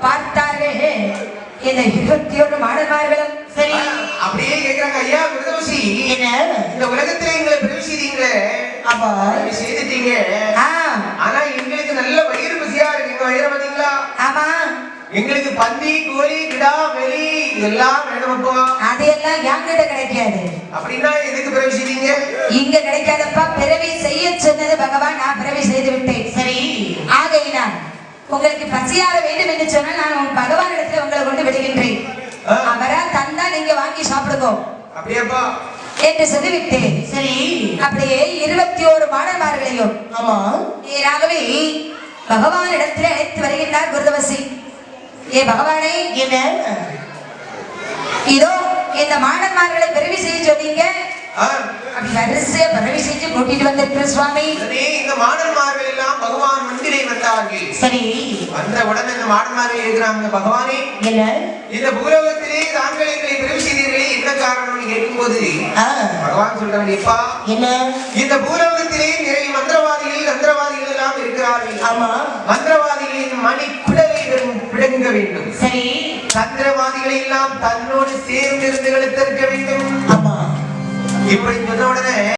பார்த்தார்கள் இந்த 21 மாணவர்களும். சரி அப்படியே கேக்குறாங்க, ஐயா குருதோஷி என்ன இந்த உலகத்துல எங்களை பிரவேசித்தீங்களே, அப்பா செய்துட்டீங்க. ஆனா எங்களுக்கு நல்ல வயிறு பசியா இருக்கு, எங்க வயிறு பாத்தீங்களா? ஆமா, எங்களுக்கு பந்தி கோழி கிடா வெளி எல்லாம் வேணுமப்பா. அதெல்லாம் என்கிட்ட கிடைக்காது. அப்படின்னா எதுக்கு பிரவேசித்தீங்க? இங்க கிடைக்காதப்பா, பிறவி செய்ய சொன்னது பகவான், நான் பிறவி செய்து விட்டேன். சரி, ஆகையினால் உங்களுக்கு பசியாக வேண்டும் என்று சொன்னால் நான் பகவான் இடத்துல உங்களை கொண்டு விடுகின்றேன். அவரா தந்தா நீங்க வாங்கி சாப்பிடுங்க அப்படியாப்பா என்று சொல்லிவிட்டேன். சரி, அப்படியே 21 மாணவர்களையும் ஆமா நேராகவே பகவான் இடத்துல அழைத்து வருகின்றார் குருதவசி. ஏ பகவானே, என்ன இதோ இந்த மாணவர்களை பிறவி செய்ய சொன்னீங்க, அப்படி வரிசையா பிறவி செஞ்சு கூட்டிட்டு வந்திருக்கிற சுவாமி. இந்த மாணவர்கள் எல்லாம் பகவான் மந்திரை வந்தார்கள். சரி, வந்த உடனே இந்த மாணவர்கள் இருக்கிறாங்க, பகவானே என்ன இந்த பூலோகத்திலே தாங்கள் எங்களை பிறவி செய்தீர்களே, என்ன காரணம்னு கேட்கும் போது பகவான் சொல்றாங்கப்பா, என்ன இந்த பூலோகத்திலே நிறைய மந்திரவாதிகள் எல்லாம் இருக்கிறார்கள். ஆமா, மந்திரவாதிகளின் மணி குடலை பிடுங்க வேண்டும். சரி, தந்திரவாதிகளை எல்லாம் தன்னோடு சேர்ந்து இருந்து எடுத்திருக்க வேண்டும். ஆமா, இப்படி சொன்ன உடனே